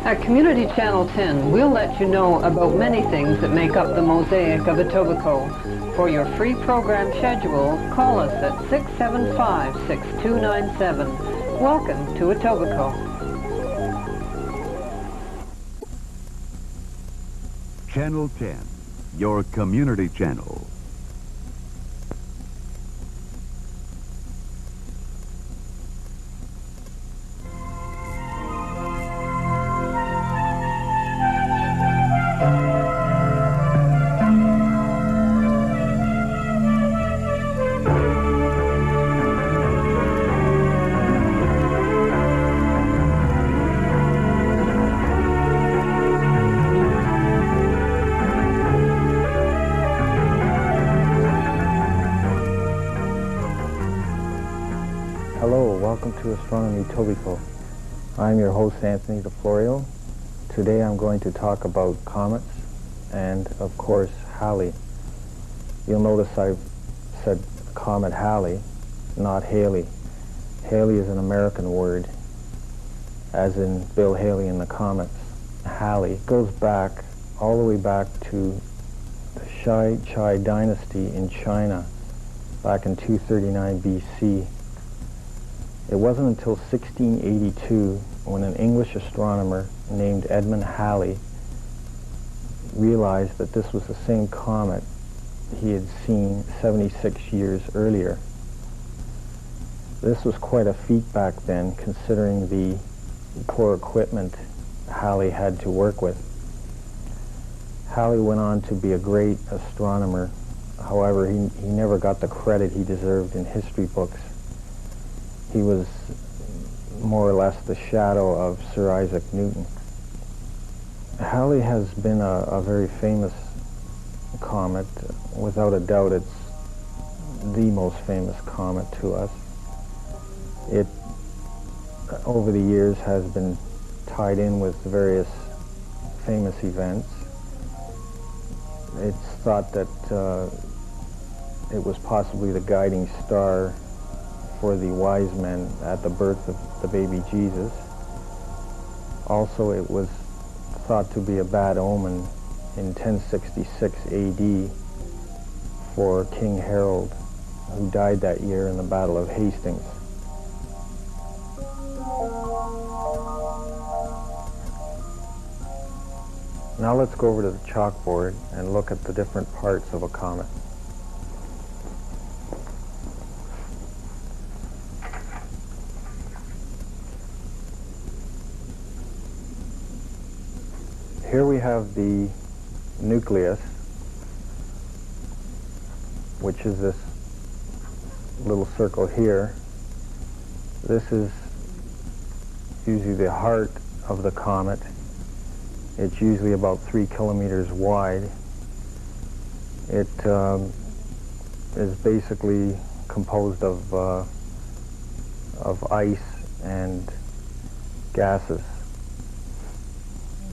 At Community Channel 10, we'll let you know about many things that make up the mosaic of Etobicoke. For your free program schedule, call us at 675-6297. Welcome to Etobicoke. Channel 10, your community channel. Hello, welcome to Astronomy Etobicoke. I'm your host, Anthony DeFlorio. Today I'm going to talk about comets and, of course, Halley. You'll notice I've said Comet Halley, not Haley. Haley is an American word, as in Bill Haley and the Comets. Halley goes back, all the way back to the Chai dynasty in China, back in 239 BC. It wasn't until 1682 when an English astronomer named Edmund Halley realized that this was the same comet he had seen 76 years earlier. This was quite a feat back then, considering the poor equipment Halley had to work with. Halley went on to be a great astronomer. However, he never got the credit he deserved in history books. He was more or less the shadow of Sir Isaac Newton. Halley has been a very famous comet. Without a doubt, it's the most famous comet to us. It, over the years, has been tied in with various famous events. It's thought that it was possibly the guiding star for the wise men at the birth of the baby Jesus. Also, it was thought to be a bad omen in 1066 AD for King Harold, who died that year in the Battle of Hastings. Now let's go over to the chalkboard and look at the different parts of a comet. Here we have the nucleus, which is this little circle here. This is usually the heart of the comet. It's usually about 3 kilometers wide. It is basically composed of ice and gases,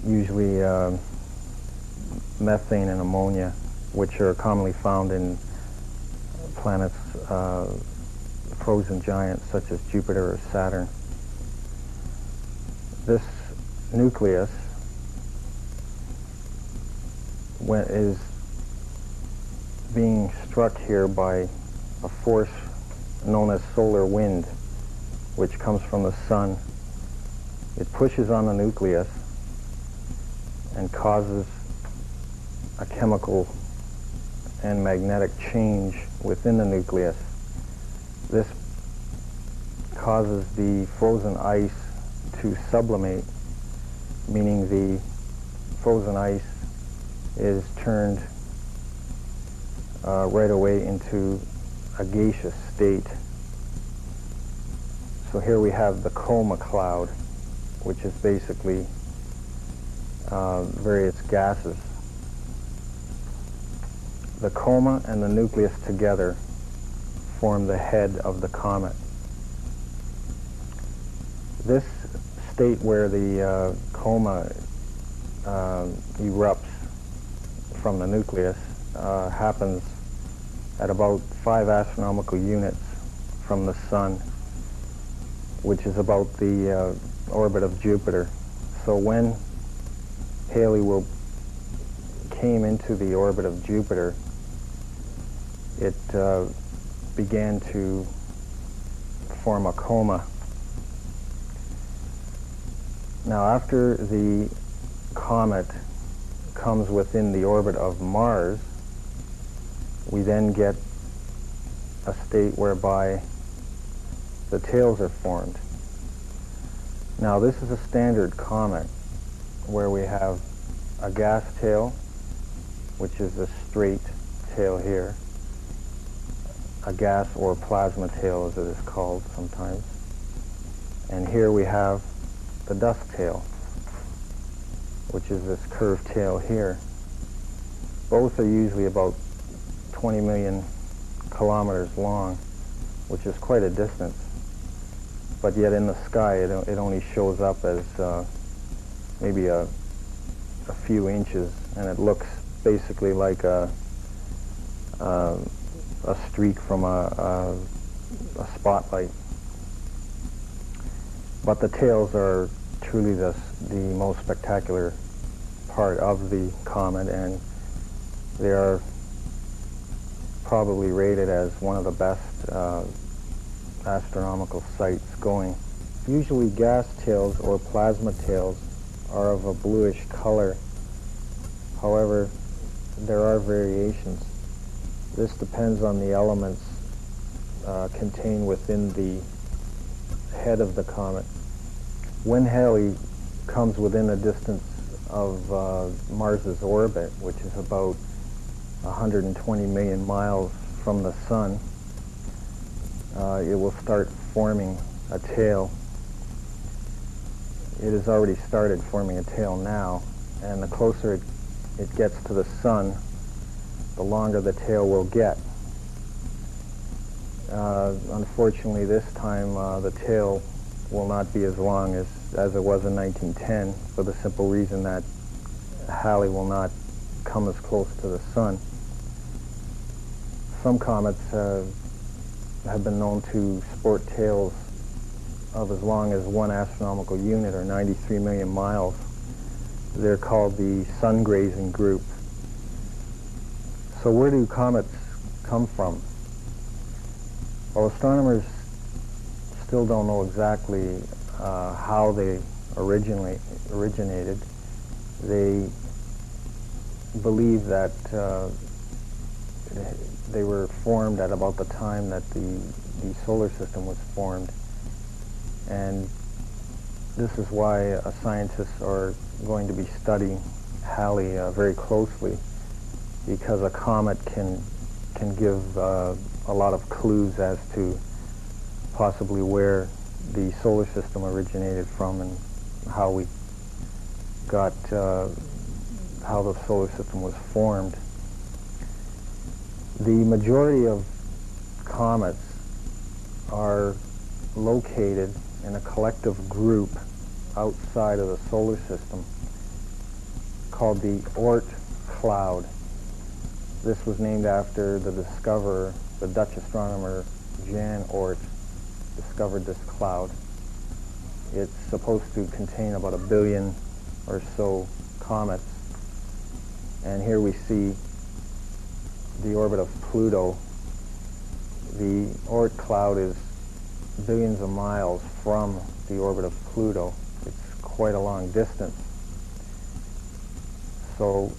usually methane and ammonia, which are commonly found in planets, frozen giants such as Jupiter or Saturn. This nucleus is being struck here by a force known as solar wind, which comes from the sun. It pushes on the nucleus and causes a chemical and magnetic change within the nucleus. This causes the frozen ice to sublimate, meaning the frozen ice is turned right away into a gaseous state. So here we have the coma cloud, which is basically various gases. The coma and the nucleus together form the head of the comet. This state where the coma erupts from the nucleus happens at about 5 astronomical units from the sun, which is about the orbit of Jupiter, So when Halley came into the orbit of Jupiter, it began to form a coma. Now, after the comet comes within the orbit of Mars, we then get a state whereby the tails are formed. Now, this is a standard comet where we have a gas tail, which is a straight tail here, a gas or plasma tail as it is called sometimes, and here we have the dust tail, which is this curved tail here. Both are usually about 20 million kilometers long, which is quite a distance, but yet in the sky it only shows up as maybe a few inches, and it looks basically like a streak from a spotlight. But the tails are truly the most spectacular part of the comet, and they are probably rated as one of the best astronomical sights going. Usually gas tails or plasma tails are of a bluish color. However, there are variations. This depends on the elements contained within the head of the comet. When Halley comes within a distance of Mars's orbit, which is about 120 million miles from the Sun, it will start forming a tail. It has already started forming a tail now, and the closer it gets to the Sun, the longer the tail will get. Unfortunately, this time the tail will not be as long as it was in 1910, for the simple reason that Halley will not come as close to the Sun. Some comets have been known to sport tails of as long as 1 astronomical unit, or 93 million miles. They're called the sun-grazing group. So where do comets come from? Well, astronomers still don't know exactly how they originated. They believe that they were formed at about the time that the solar system was formed, and this is why scientists are going to be studying Halley very closely, because a comet can give a lot of clues as to possibly where the solar system originated from and how we got how the solar system was formed. The majority of comets are located in a collective group outside of the solar system called the Oort cloud. This was named after the discoverer, the Dutch astronomer Jan Oort, discovered this cloud. It's supposed to contain about 1 billion or so comets. And here we see the orbit of Pluto. The Oort cloud is billions of miles from the orbit of Pluto. It's quite a long distance. So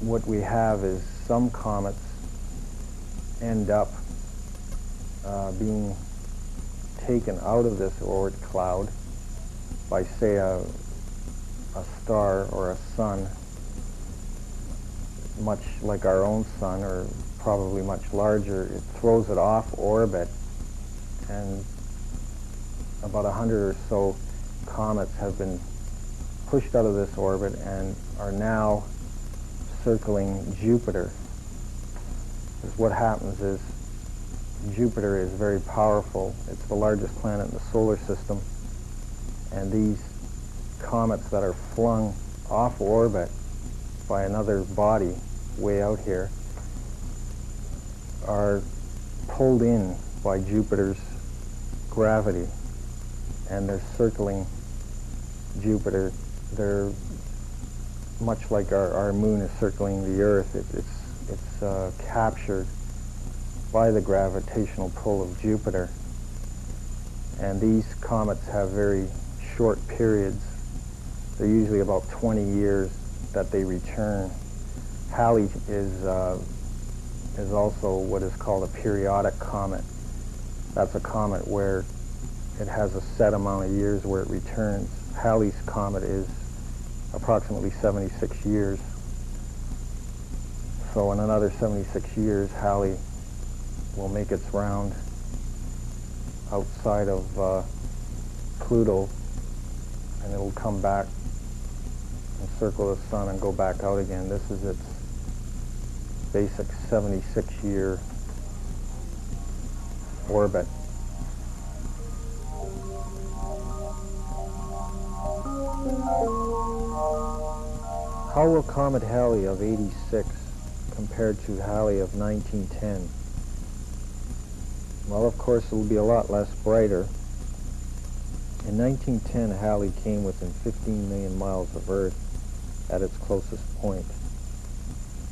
what we have is some comets end up being taken out of this Oort cloud by, say, a star or a sun, much like our own sun, or probably much larger. It throws it off orbit, and about 100 or so comets have been pushed out of this orbit and are now circling Jupiter. Because what happens is Jupiter is very powerful. It's the largest planet in the solar system, and these comets that are flung off orbit by another body way out here are pulled in by Jupiter's gravity, and they're circling Jupiter, they're much like our moon is circling the Earth. It's captured by the gravitational pull of Jupiter. And these comets have very short periods. They're usually about 20 years that they return. Halley is also what is called a periodic comet. That's a comet where it has a set amount of years where it returns. Halley's comet is approximately 76 years. So in another 76 years, Halley will make its round outside of Pluto, and it'll come back and circle the sun and go back out again. This is its basic 76-year orbit. How will Comet Halley of 86 compared to Halley of 1910? Well, of course, it will be a lot less brighter. In 1910, Halley came within 15 million miles of Earth at its closest point.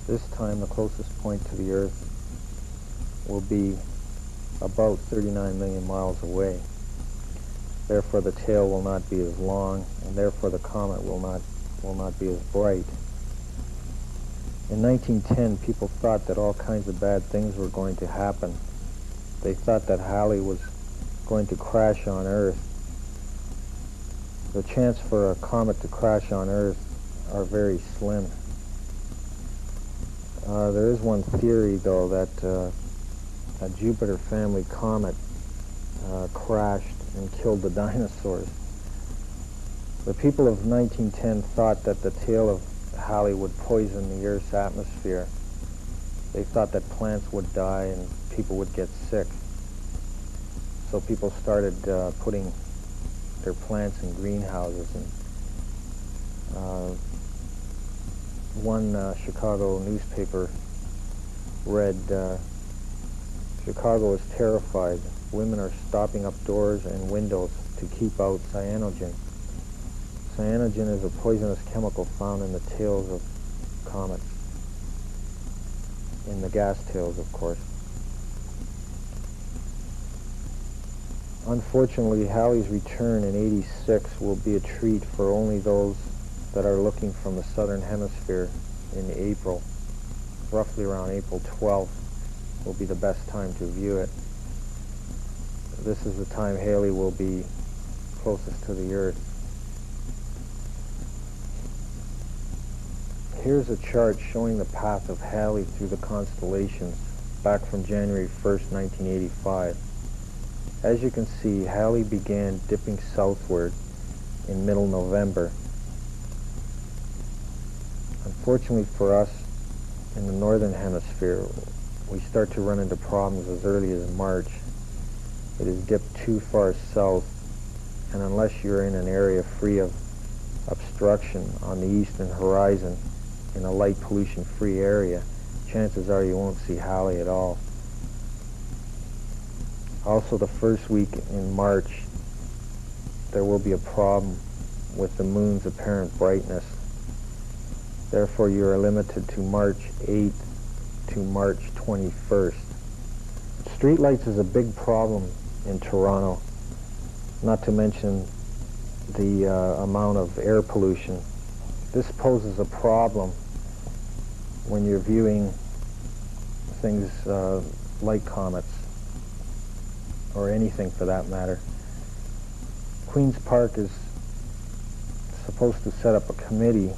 This time, the closest point to the Earth will be about 39 million miles away. Therefore, the tail will not be as long, and therefore the comet will not be as bright. In 1910, people thought that all kinds of bad things were going to happen. They thought that Halley was going to crash on Earth. The chance for a comet to crash on Earth are very slim. There is one theory, though, that a Jupiter family comet crashed and killed the dinosaurs. The people of 1910 thought that the tail of Halley would poison the Earth's atmosphere. They thought that plants would die and people would get sick. So people started putting their plants in greenhouses. And one Chicago newspaper read, Chicago is terrified. Women are stopping up doors and windows to keep out cyanogen. Cyanogen is a poisonous chemical found in the tails of comets. In the gas tails, of course. Unfortunately, Halley's return in 86 will be a treat for only those that are looking from the southern hemisphere in April. Roughly around April 12th will be the best time to view it. This is the time Halley will be closest to the Earth. Here's a chart showing the path of Halley through the constellations back from January 1st, 1985. As you can see, Halley began dipping southward in middle November. Unfortunately for us in the northern hemisphere, we start to run into problems as early as March. It has dipped too far south, and unless you're in an area free of obstruction on the eastern horizon in a light pollution-free area, chances are you won't see Halley at all. Also, the first week in March, there will be a problem with the moon's apparent brightness. Therefore, you are limited to March 8th to March 21st. Streetlights is a big problem in Toronto, not to mention the amount of air pollution. This poses a problem when you're viewing things like comets, or anything for that matter. Queen's Park is supposed to set up a committee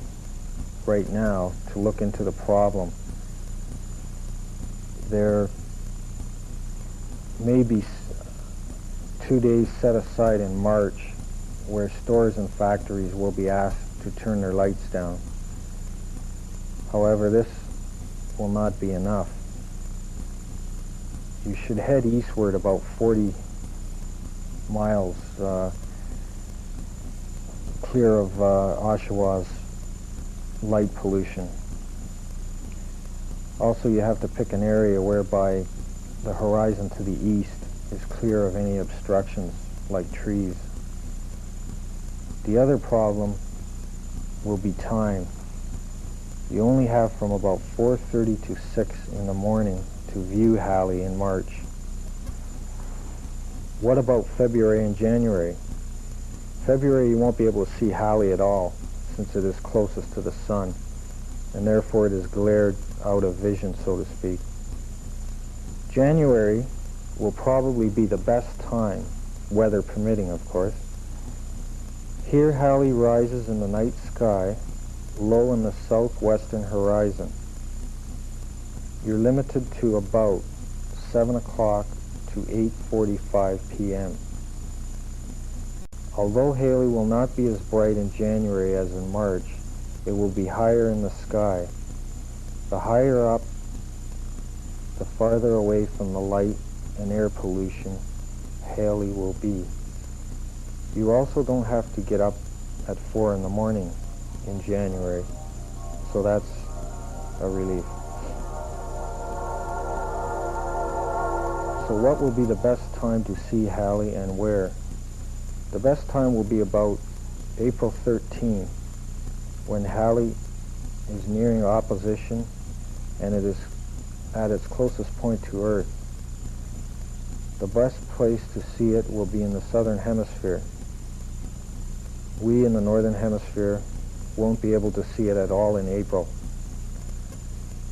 right now to look into the problem. There may be 2 days set aside in March where stores and factories will be asked to turn their lights down. However, this will not be enough. You should head eastward about 40 miles clear of Oshawa's light pollution. Also, you have to pick an area whereby the horizon to the east is clear of any obstructions like trees. The other problem will be time. You only have from about 4:30 to 6 in the morning to view Halley in March. What about February and January? February you won't be able to see Halley at all, since it is closest to the sun, and therefore it is glared out of vision, so to speak. January will probably be the best time, weather permitting, of course. Here Halley rises in the night sky, low in the southwestern horizon. You're limited to about 7 o'clock to 8:45 p.m. Although Halley will not be as bright in January as in March, it will be higher in the sky. The higher up, the farther away from the light and air pollution Halley will be. You also don't have to get up at 4 in the morning in January, so that's a relief. So what will be the best time to see Halley and where? The best time will be about April 13, when Halley is nearing opposition and it is at its closest point to Earth. The best place to see it will be in the southern hemisphere. We in the northern hemisphere won't be able to see it at all in April.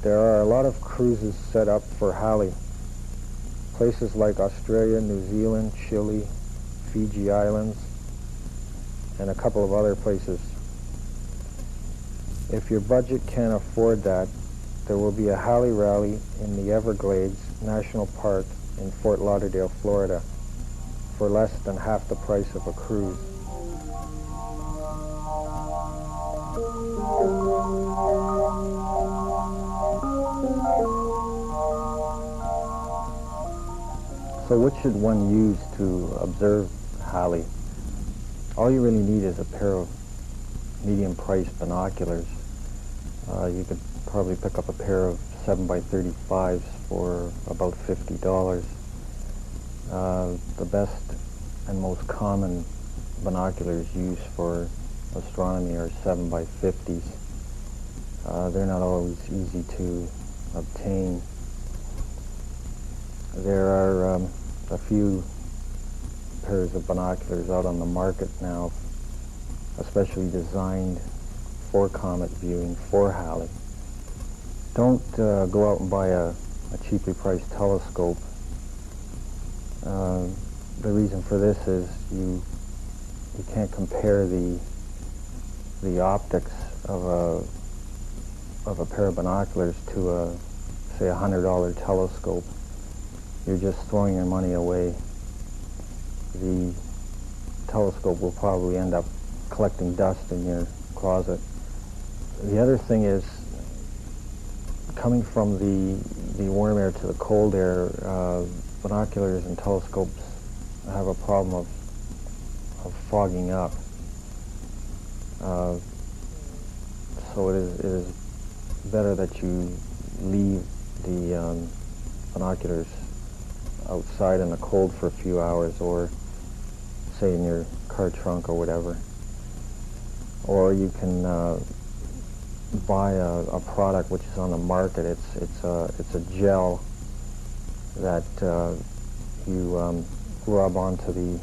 There are a lot of cruises set up for Halley. Places like Australia, New Zealand, Chile, Fiji Islands, and a couple of other places. If your budget can't afford that, there will be a Halley rally in the Everglades National Park in Fort Lauderdale, Florida, for less than half the price of a cruise. So what should one use to observe Halley? All you really need is a pair of medium-priced binoculars. You could probably pick up a pair of 7x35s for about $50. The best and most common binoculars used for astronomy are 7x50s. They're not always easy to obtain. There are a few pairs of binoculars out on the market now, especially designed for comet viewing for Halley. Don't go out and buy a cheaply priced telescope. The reason for this is you can't compare the optics of a pair of binoculars to a, say, $100 telescope. You're just throwing your money away. The telescope will probably end up collecting dust in your closet. The other thing is, coming from the warm air to the cold air, binoculars and telescopes have a problem of fogging up. So it is better that you leave the binoculars outside in the cold for a few hours, or say in your car trunk or whatever. Or you can buy a product which is on the market. It's a gel that you rub onto the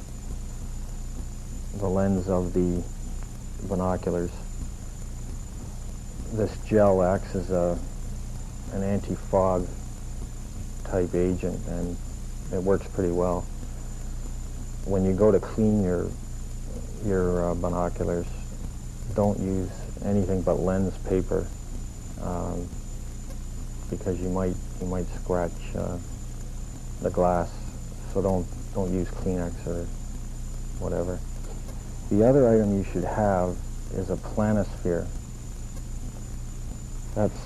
lens of the binoculars. This gel acts as an anti-fog type agent, and it works pretty well. When you go to clean your binoculars, don't use anything but lens paper, because you might scratch the glass. So don't use Kleenex or whatever. The other item you should have is a planisphere. That's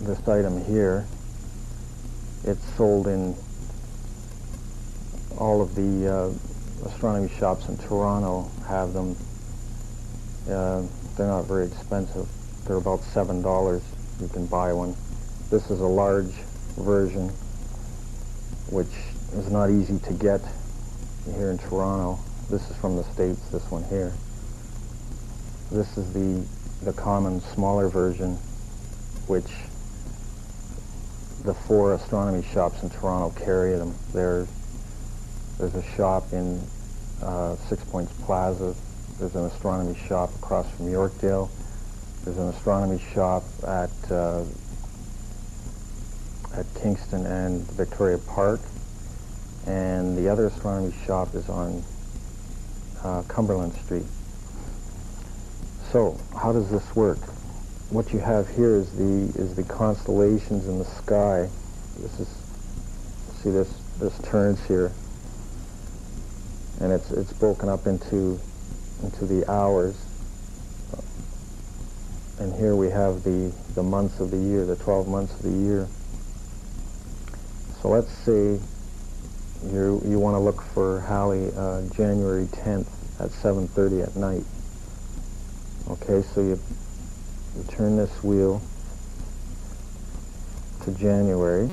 this item here. It's sold in all of the astronomy shops in Toronto have them. They're not very expensive. They're about $7. You can buy one. This is a large version, which is not easy to get here in Toronto. This is from the States, this one here. This is the common smaller version, which the 4 astronomy shops in Toronto carry them. There's a shop in Six Points Plaza. There's an astronomy shop across from Yorkdale. There's an astronomy shop at Kingston and Victoria Park. And the other astronomy shop is on Cumberland Street. So, how does this work? What you have here is the constellations in the sky. See this turns here, and it's broken up into the hours. And here we have the months of the year, the 12 months of the year. So let's say you want to look for Halley January 10th at 7:30 at night. Okay, so you turn this wheel to January.